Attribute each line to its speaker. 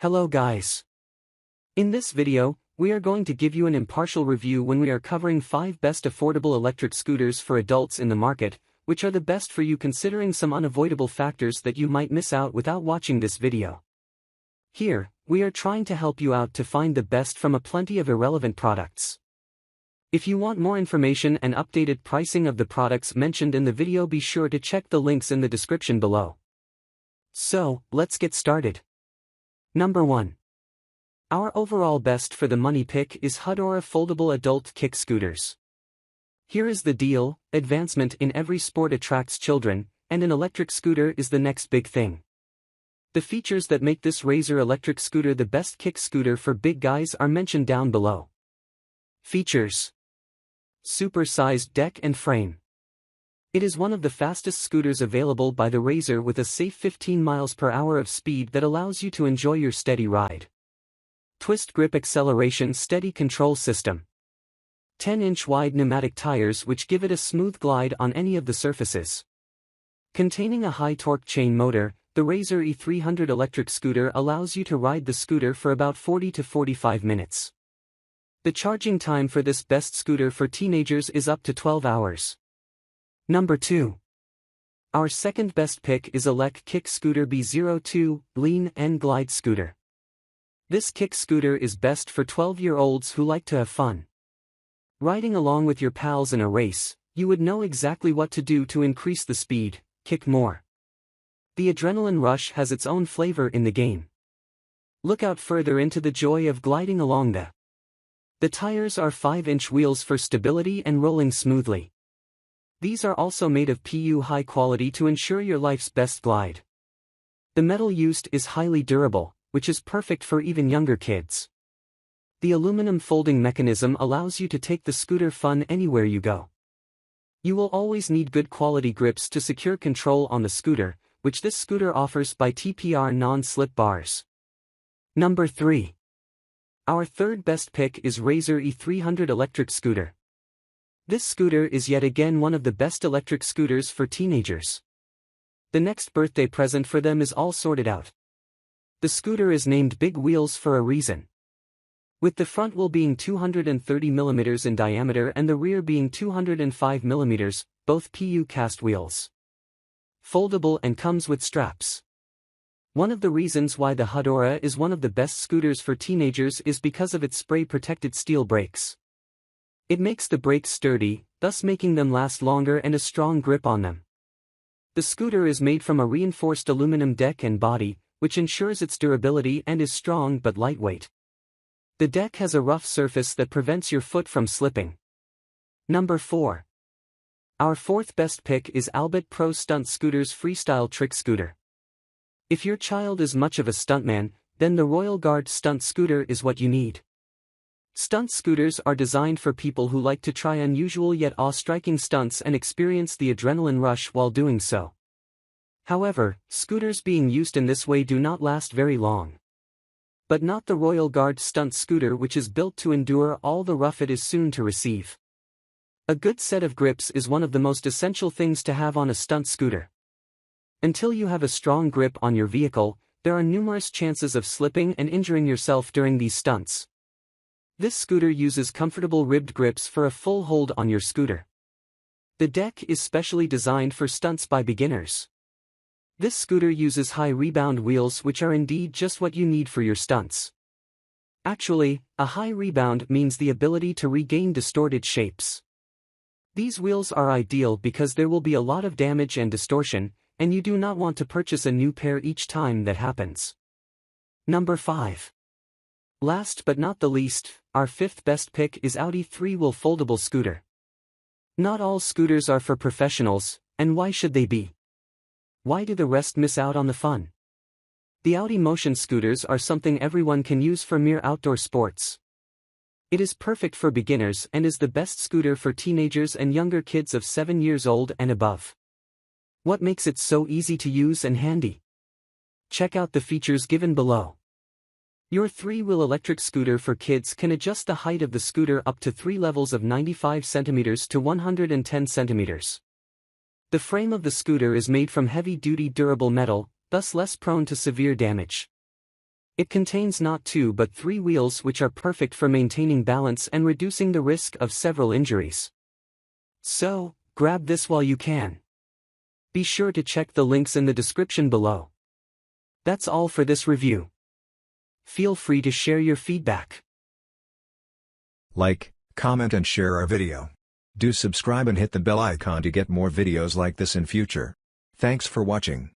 Speaker 1: Hello guys. In this video, we are going to give you an impartial review when we are covering 5 best affordable electric scooters for adults in the market, which are the best for you considering some unavoidable factors that you might miss out without watching this video. Here, we are trying to help you out to find the best from a plenty of irrelevant products. If you want more information and updated pricing of the products mentioned in the video, be sure to check the links in the description below. So, let's get started. Number 1. Our overall best for the money pick is HUDORA Foldable Adult Kick Scooters. Here is the deal: advancement in every sport attracts children, and an electric scooter is the next big thing. The features that make this Razor electric scooter the best kick scooter for big guys are mentioned down below. Features: super-sized deck and frame. It is one of the fastest scooters available by the Razor with a safe 15 miles per hour of speed that allows you to enjoy your steady ride. Twist grip acceleration steady control system. 10-inch wide pneumatic tires which give it a smooth glide on any of the surfaces. Containing a high torque chain motor, the Razor E300 electric scooter allows you to ride the scooter for about 40 to 45 minutes. The charging time for this best scooter for teenagers is up to 12 hours. Number 2. Our second best pick is Allek Kick Scooter B02 Lean and Glide Scooter. This kick scooter is best for 12-year-olds who like to have fun. Riding along with your pals in a race, you would know exactly what to do to increase the speed, kick more. The adrenaline rush has its own flavor in the game. Look out further into the joy of gliding along The tires are 5-inch wheels for stability and rolling smoothly. These are also made of PU high quality to ensure your life's best glide. The metal used is highly durable, which is perfect for even younger kids. The aluminum folding mechanism allows you to take the scooter fun anywhere you go. You will always need good quality grips to secure control on the scooter, which this scooter offers by TPR non-slip bars. Number 3. Our third best pick is Razor E300 electric scooter. This scooter is yet again one of the best electric scooters for teenagers. The next birthday present for them is all sorted out. The scooter is named Big Wheels for a reason. With the front wheel being 230 mm in diameter and the rear being 205 mm, both PU cast wheels. Foldable and comes with straps. One of the reasons why the HUDORA is one of the best scooters for teenagers is because of its spray-protected steel brakes. It makes the brakes sturdy, thus making them last longer and a strong grip on them. The scooter is made from a reinforced aluminum deck and body, which ensures its durability and is strong but lightweight. The deck has a rough surface that prevents your foot from slipping. Number 4. Our fourth best pick is Albott Pro Stunt Scooters Freestyle Trick Scooter. If your child is much of a stuntman, then the Royal Guard Stunt Scooter is what you need. Stunt scooters are designed for people who like to try unusual yet awe-striking stunts and experience the adrenaline rush while doing so. However, scooters being used in this way do not last very long. But not the Royal Guard Stunt Scooter, which is built to endure all the rough it is soon to receive. A good set of grips is one of the most essential things to have on a stunt scooter. Until you have a strong grip on your vehicle, there are numerous chances of slipping and injuring yourself during these stunts. This scooter uses comfortable ribbed grips for a full hold on your scooter. The deck is specially designed for stunts by beginners. This scooter uses high rebound wheels, which are indeed just what you need for your stunts. Actually, a high rebound means the ability to regain distorted shapes. These wheels are ideal because there will be a lot of damage and distortion, and you do not want to purchase a new pair each time that happens. Number 5. Last but not the least, our fifth best pick is AODI 3-wheel foldable scooter. Not all scooters are for professionals, and why should they be? Why do the rest miss out on the fun? The AODI motion scooters are something everyone can use for mere outdoor sports. It is perfect for beginners and is the best scooter for teenagers and younger kids of 7 years old and above. What makes it so easy to use and handy? Check out the features given below. Your 3-wheel electric scooter for kids can adjust the height of the scooter up to 3 levels of 95 cm to 110 cm. The frame of the scooter is made from heavy-duty durable metal, thus less prone to severe damage. It contains not 2 but 3 wheels which are perfect for maintaining balance and reducing the risk of several injuries. So, grab this while you can. Be sure to check the links in the description below. That's all for this review. Feel free to share your feedback.
Speaker 2: Like, comment and share our video. Do subscribe and hit the bell icon to get more videos like this in future. Thanks for watching.